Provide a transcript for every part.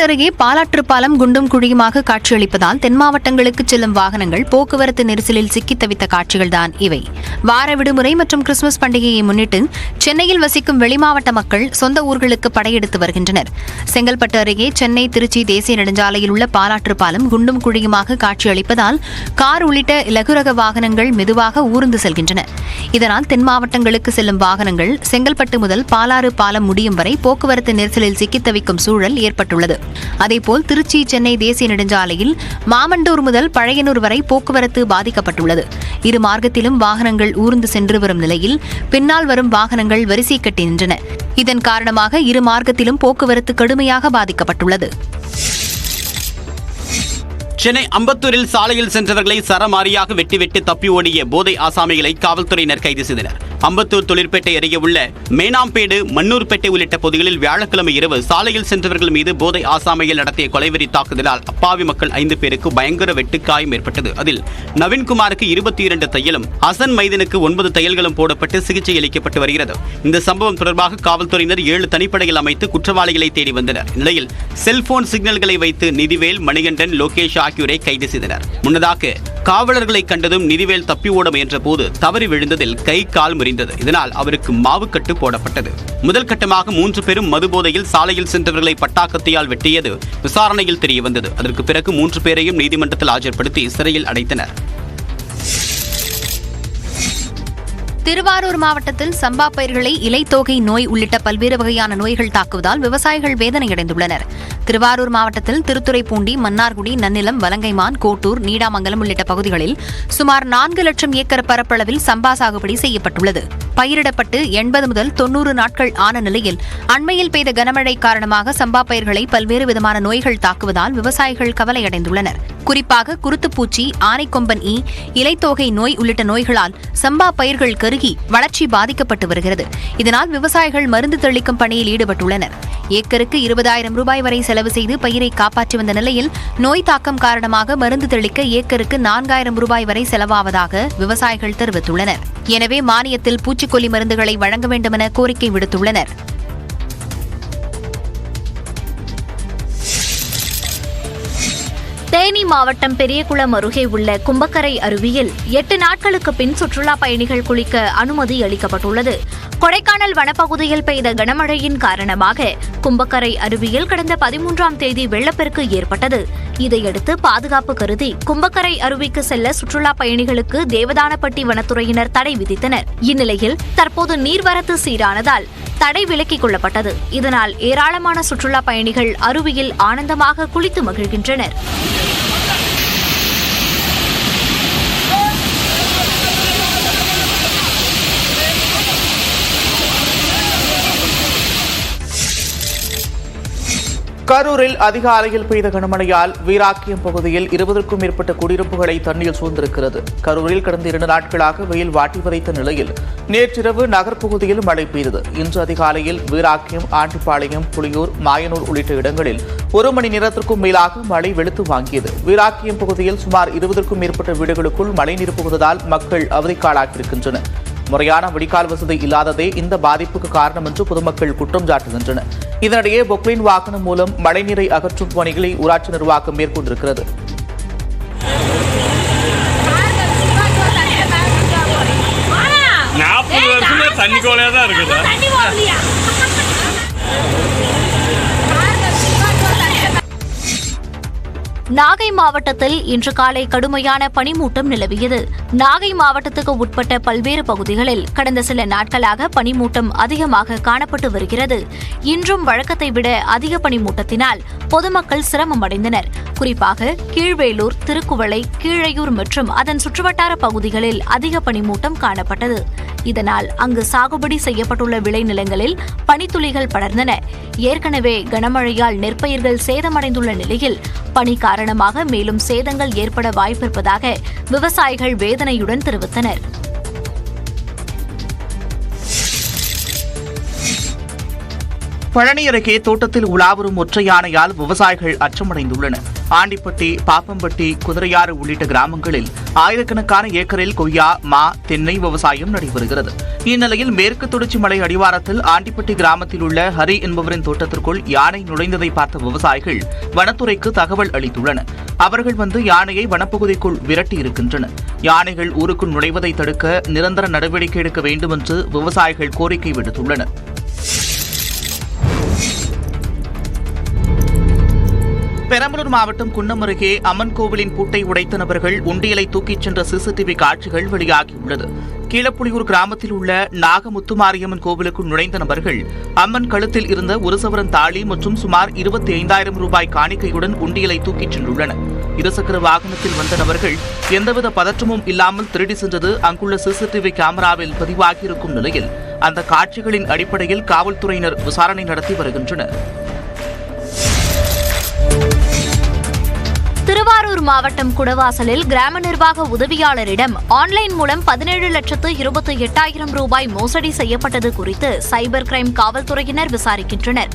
அருகே பாலாற்று பாலம் குண்டும் குழியுமாக காட்சியளிப்பதால் தென் மாவட்டங்களுக்கு செல்லும் வாகனங்கள் போக்குவரத்து நெரிசலில் சிக்கித் தவித்த காட்சிகள்தான் இவை. வார விடுமுறை மற்றும் கிறிஸ்துமஸ் பண்டிகையை முன்னிட்டு சென்னையில் வசிக்கும் வெளிமாவட்ட மக்கள் சொந்த ஊர்களுக்கு படையெடுத்து வருகின்றனர். செங்கல்பட்டு அருகே சென்னை திருச்சி தேசிய நெடுஞ்சாலையில் உள்ள பாலாற்று பாலம் குண்டும் குழியுமாக காட்சியளிப்பதால் கார் உள்ளிட்ட இலகுரக வாகனங்கள் மெதுவாக ஊர்ந்து செல்கின்றன. இதனால் தென் மாவட்டங்களுக்கு செல்லும் வாகனங்கள் செங்கல்பட்டு முதல் பாலாறு பாலம் முடியும் வரை போக்குவரத்து நெரிசலில் சிக்கித் தவிக்கும் சூழல் ஏற்பட்டுள்ளது. அதேபோல் திருச்சி சென்னை தேசிய நெடுஞ்சாலையில் மாமண்டூர் முதல் பழையனூர் வரை போக்குவரத்து பாதிக்கப்பட்டுள்ளது. இரு மார்க்கத்திலும் வாகனங்கள் ஊர்ந்து சென்று வரும் நிலையில் பின்னால் வரும் வாகனங்கள் வரிசை கட்டி நின்றன. இதன் காரணமாக இரு மார்க்கத்திலும் போக்குவரத்து கடுமையாக பாதிக்கப்பட்டுள்ளது. சென்னை அம்பத்தூரில் சாலையில் சென்றவர்களை சரமாரியாக வெட்டி தப்பி ஓடிய போதை ஆசாமிகளை காவல்துறையினர் கைது செய்தனர். அம்பத்தூர் தொழிற்பேட்டை அருகே உள்ள மேனாம்பேடு, மண்ணூர்பேட்டை உள்ளிட்ட பகுதிகளில் வியாழக்கிழமை இரவு சாலையில் சென்றவர்கள் மீது போதை ஆசாமிகள் நடத்திய கொலைவெறி தாக்குதலால் அப்பாவி மக்கள் 5 பேருக்கு பயங்கர வெட்டுக்காயம் ஏற்பட்டது. அதில் நவீன்குமாருக்கு 22 தையலும், ஹசன் மைதனுக்கு 9 தையல்களும் போடப்பட்டு சிகிச்சை அளிக்கப்பட்டு வருகிறது. இந்த சம்பவம் தொடர்பாக காவல்துறையினர் 7 தனிப்படைகள் அமைத்து குற்றவாளிகளை தேடி வந்தனர். இந்நிலையில் செல்போன் சிக்னல்களை வைத்து நிதிவேல், மணிகண்டன், லோகேஷ் ஆகியோரை கைது செய்தனர். முன்னதாக காவலர்களை கண்டதும் நிதிவேல் தப்பி ஓட முயன்ற போது தவறி விழுந்ததில் கை கால் முறிந்தது. இதனால் அவருக்கு மாவுக்கட்டு போடப்பட்டது. முதல் கட்டமாக 3 பேரும் மதுபோதையில் சாலையில் சென்றவர்களை பட்டாக்கத்தியால் வெட்டியது விசாரணையில் தெரியவந்தது. அதற்கு பிறகு 3 பேரையும் நீதிமன்றத்தில் ஆஜர்படுத்தி சிறையில் அடைத்தனர். திருவாரூர் மாவட்டத்தில் சம்பா பயிர்களை இலைத்தோகை நோய் உள்ளிட்ட பல்வேறு வகையான நோய்கள் தாக்குவதால் விவசாயிகள் வேதனையடைந்துள்ளனர். திருவாரூர் மாவட்டத்தில் திருத்துறைப்பூண்டி, மன்னார்குடி, நன்னிலம், வலங்கைமான், கோட்டூர், நீடாமங்கலம் உள்ளிட்ட பகுதிகளில் சுமார் 4 லட்சம் ஏக்கர் பரப்பளவில் சம்பா சாகுபடி செய்யப்பட்டுள்ளது. பயிரிடப்பட்டு 80 முதல் 90 நாட்கள் ஆன நிலையில் அண்மையில் பெய்த கனமழை காரணமாக சம்பா பயிர்களை பல்வேறு விதமான நோய்கள் தாக்குவதால் விவசாயிகள் கவலையடைந்துள்ளனர். குறிப்பாக குருத்துப்பூச்சி, ஆனைக்கொம்பன் ஈ, இலைத்தோகை நோய் உள்ளிட்ட நோய்களால் சம்பா பயிர்கள் கருகி வளர்ச்சி பாதிக்கப்பட்டு வருகிறது. இதனால் விவசாயிகள் மருந்து தெளிக்கும் பணியில் ஈடுபட்டுள்ளனர். ஏக்கருக்கு 20,000 ரூபாய் வரை செலவு செய்து பயிரை காப்பாற்றி வந்த நிலையில் நோய் தாக்கம் காரணமாக மருந்து தெளிக்க ஏக்கருக்கு 4,000 ரூபாய் வரை செலவாவதாக விவசாயிகள் தெரிவித்துள்ளனர். எனவே மானியத்தில் பூச்சிக்கொல்லி மருந்துகளை வழங்க வேண்டுமென கோரிக்கை விடுத்துள்ளனர். தேனி மாவட்டம் பெரியகுளம் அருகே உள்ள கும்பக்கரை அருவியில் 8 நாட்களுக்கு பின் சுற்றுலா பயணிகள் குளிக்க அனுமதி அளிக்கப்பட்டுள்ளது. கொடைக்கானல் வனப்பகுதியில் பெய்த கனமழையின் காரணமாக கும்பக்கரை அருவியில் கடந்த 13ஆம் தேதி வெள்ளப்பெருக்கு ஏற்பட்டது. இதையடுத்து பாதுகாப்பு கருதி கும்பக்கரை அருவிக்கு செல்ல சுற்றுலா பயணிகளுக்கு தேவதானப்பட்டி வனத்துறையினர் தடை விதித்தனர். இந்நிலையில் தற்போது நீர்வரத்து சீரானதால் தடை விலக்கிக் கொள்ளப்பட்டது. இதனால் ஏராளமான சுற்றுலா பயணிகள் அருவியில் ஆனந்தமாக குளித்து மகிழ்கின்றனர். கரூரில் அதிகாலையில் பெய்த கனமழையால் வீராக்கியம் பகுதியில் 20க்கும் மேற்பட்ட குடியிருப்புகளை தண்ணீர் சூழ்ந்திருக்கிறது. கரூரில் கடந்த 2 நாட்களாக வெயில் வாட்டி வதைத்த நிலையில் நேற்றிரவு நகர்ப்பகுதியில் மழை பெய்தது. இன்று அதிகாலையில் வீராக்கியம், ஆண்டிப்பாளையம், புலியூர், மாயனூர் உள்ளிட்ட இடங்களில் 1 மணி நேரத்திற்கும் மேலாக மழை வெளுத்து வாங்கியது. வீராக்கியம் பகுதியில் சுமார் 20க்கும் மேற்பட்ட வீடுகளுக்குள் மழைநீர் புகுந்ததால் மக்கள் அவதிக்காளாகியிருக்கின்றனர். முறையான வடிகால் வசதி இல்லாததே இந்த பாதிப்புக்கு காரணம் என்று பொதுமக்கள் குற்றம் சாட்டுகின்றனர். இதனிடையே பொக்லைன் வாகனம் மூலம் மழைநீரை அகற்றும் பணிகளை ஊராட்சி நிர்வாகம் மேற்கொண்டிருக்கிறது. நாகை மாவட்டத்தில் இன்று காலை கடுமையான பனிமூட்டம் நிலவியது. நாகை மாவட்டத்துக்கு உட்பட்ட பல்வேறு பகுதிகளில் கடந்த சில நாட்களாக பனிமூட்டம் அதிகமாக காணப்பட்டு வருகிறது. இன்றும் வழக்கத்தை விட அதிக பனிமூட்டத்தினால் பொதுமக்கள் சிரமமடைந்தனர். குறிப்பாக கீழ்வேலூர், திருக்குவளை, கீழையூர் மற்றும் அதன் சுற்றுவட்டார பகுதிகளில் அதிக பனிமூட்டம் காணப்பட்டது. இதனால் அங்கு சாகுபடி செய்யப்பட்டுள்ள விளைநிலங்களில் பனித்துளிகள் படர்ந்தன. ஏற்கனவே கனமழையால் நெற்பயிர்கள் சேதமடைந்துள்ள நிலையில் பனி காரணமாக மேலும் சேதங்கள் ஏற்பட வாய்ப்பிருப்பதாக விவசாயிகள் வேதனையுடன் தெரிவித்தனர். பழனி அருகே தோட்டத்தில் உலாவரும் ஒற்றை யானையால் விவசாயிகள் அச்சமடைந்துள்ளனர். ஆண்டிப்பட்டி, பாப்பம்பட்டி, குதிரையாறு உள்ளிட்ட கிராமங்களில் ஆயிரக்கணக்கான ஏக்கரில் கொய்யா, மா, தென்னை விவசாயம் நடைபெறுகிறது. இந்நிலையில் மேற்கு தொடர்ச்சி மலை அடிவாரத்தில் ஆண்டிப்பட்டி கிராமத்தில் உள்ள ஹரி என்பவரின் தோட்டத்திற்குள் யானை நுழைந்ததை பார்த்த விவசாயிகள் வனத்துறைக்கு தகவல் அளித்துள்ளனர். அவர்கள் வந்து யானையை வனப்பகுதிக்குள் விரட்டி இருக்கின்றனர். யானைகள் ஊருக்குள் நுழைவதை தடுக்க நிரந்தர நடவடிக்கை எடுக்க வேண்டும் என்று விவசாயிகள் கோரிக்கை விடுத்துள்ளனர். பெரம்பலூர் மாவட்டம் குன்னம் அருகே அம்மன் கோவிலின் பூட்டை உடைத்த நபர்கள் உண்டியலை தூக்கிச் சென்ற சிசிடிவி காட்சிகள் வெளியாகியுள்ளது. கீழப்புலியூர் கிராமத்தில் உள்ள நாகமுத்துமாரியம்மன் கோவிலுக்குள் நுழைந்த நபர்கள் அம்மன் கழுத்தில் இருந்த ஒரு சவரன் தாலி மற்றும் சுமார் 25,000 ரூபாய் காணிக்கையுடன் உண்டியலை தூக்கிச் சென்றுள்ளனர். இருசக்கர வாகனத்தில் வந்த நபர்கள் எந்தவித பதற்றமும் இல்லாமல் திருடி சென்றது அங்குள்ள சிசிடிவி கேமராவில் பதிவாகியிருக்கும் நிலையில் அந்த காட்சிகளின் அடிப்படையில் காவல்துறையினர் விசாரணை நடத்தி வருகின்றனர். திருவாரூர் மாவட்டம் குடவாசலில் கிராம நிர்வாக உதவியாளரிடம் ஆன்லைன் மூலம் 17,28,000 ரூபாய் மோசடி செய்யப்பட்டது குறித்து சைபர் கிரைம் காவல்துறையினர் விசாரிக்கின்றனர்.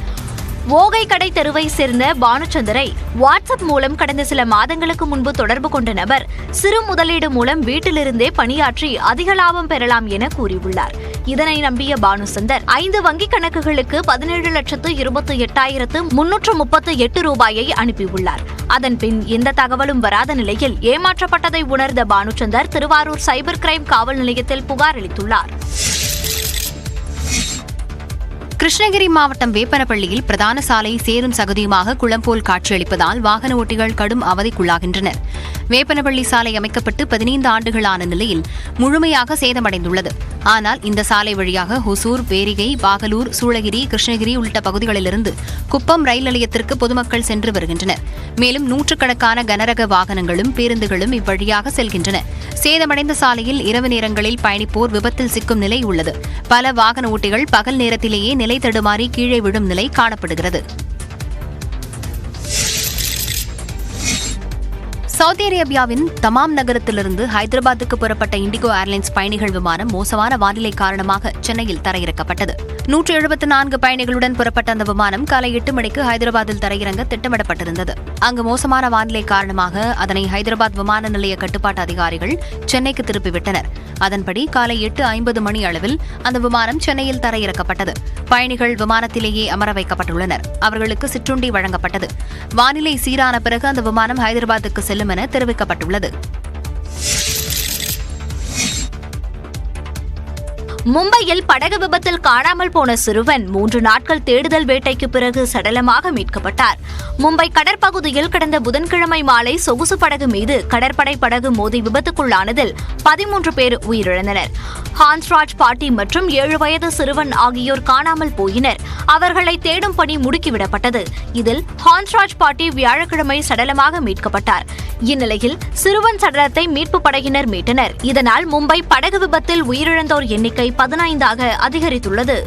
ஓகை கடை தெருவை சேர்ந்த பானுச்சந்தரை வாட்ஸ்அப் மூலம் கடந்த சில மாதங்களுக்கு முன்பு தொடர்பு கொண்ட நபர் சிறு முதலீடு மூலம் வீட்டிலிருந்தே பணியாற்றி அதிக லாபம் பெறலாம் என கூறியுள்ளார். இதனை நம்பிய பானுசந்தர் 5 வங்கிக் கணக்குகளுக்கு 17,28,338 ரூபாயை அனுப்பியுள்ளார். அதன்பின் எந்த தகவலும் வராத நிலையில் ஏமாற்றப்பட்டதை உணர்ந்த பானுச்சந்தர் திருவாரூர் சைபர் கிரைம் காவல் நிலையத்தில் புகார் அளித்துள்ளார். கிருஷ்ணகிரி மாவட்டம் வேப்பனப்பள்ளியில் பிரதான சாலை சேரும் சகதியுமாக குளம் போல் காட்சியளிப்பதால் வாகன ஓட்டிகள் கடும் அவதிக்குள்ளாகின்றனர். வேப்பனப்பள்ளி சாலை அமைக்கப்பட்டு 15 ஆண்டுகளான நிலையில் முழுமையாக சேதமடைந்துள்ளது. ஆனால் இந்த சாலை வழியாக ஹொசூர், பேரிகை, பாகலூர், சூளகிரி, கிருஷ்ணகிரி உள்ளிட்ட பகுதிகளிலிருந்து குப்பம் ரயில் நிலையத்திற்கு பொதுமக்கள் சென்று வருகின்றனர். மேலும் நூற்றுக்கணக்கான கனரக வாகனங்களும் பேருந்துகளும் இவ்வழியாக செல்கின்றன. சேதமடைந்த சாலையில் இரவு நேரங்களில் பயணிப்போர் விபத்தில் சிக்கும் நிலை உள்ளது. பல வாகன ஓட்டிகள் பகல் நேரத்திலேயே நிலை தடுமாறி கீழே விழும் நிலை காணப்படுகிறது. சவுதி அரேபியாவின் தமாம் நகரத்திலிருந்து ஹைதராபாத்துக்கு புறப்பட்ட இண்டிகோ ஏர்லைன்ஸ் பயணிகள் விமானம் மோசமான வானிலை காரணமாக சென்னையில் தரையிறக்கப்பட்டது. 174 பயணிகளுடன் புறப்பட்ட அந்த விமானம் காலை 8 மணிக்கு ஹைதராபாத்தில் தரையிறங்க திட்டமிடப்பட்டிருந்தது. அங்கு மோசமான வானிலை காரணமாக அதனை ஹைதராபாத் விமான நிலைய கட்டுப்பாட்டு அதிகாரிகள் சென்னைக்கு திருப்பிவிட்டனர். அதன்படி காலை 8:50 மணி அளவில் அந்த விமானம் சென்னையில் தரையிறக்கப்பட்டது. பயணிகள் விமானத்திலேயே அமர வைக்கப்பட்டுள்ளனர். அவர்களுக்கு சிற்றுண்டி வழங்கப்பட்டது. வானிலை சீரான பிறகு அந்த விமானம் ஹைதராபாத்துக்கு செல்லும் என தெரிவிக்கப்பட்டுள்ளது. மும்பையில் படகு விபத்தில் காணாமல் போன சிறுவன் 3 நாட்கள் தேடுதல் வேட்டைக்கு பிறகு சடலமாக மீட்கப்பட்டார். மும்பை கடற்பகுதியில் கடந்த புதன்கிழமை மாலை சொகுசு படகு மீது கடற்படை படகு மோதி விபத்துக்குள்ளானதில் 13 பேர் உயிரிழந்தனர். ஹான்ஸ்ராஜ் பாட்டி மற்றும் 7 வயது சிறுவன் ஆகியோர் காணாமல் போயினர். அவர்களை தேடும் பணி முடுக்கிவிடப்பட்டது. இதில் ஹான்ஸ்ராஜ் பாட்டி வியாழக்கிழமை சடலமாக மீட்கப்பட்டார். இந்நிலையில் சிறுவன் சடலத்தை மீட்பு படையினர் மீட்டனர். இதனால் மும்பை படகு விபத்தில் உயிரிழந்தோர் எண்ணிக்கை 15ஆக அதிகரித்துள்ளது.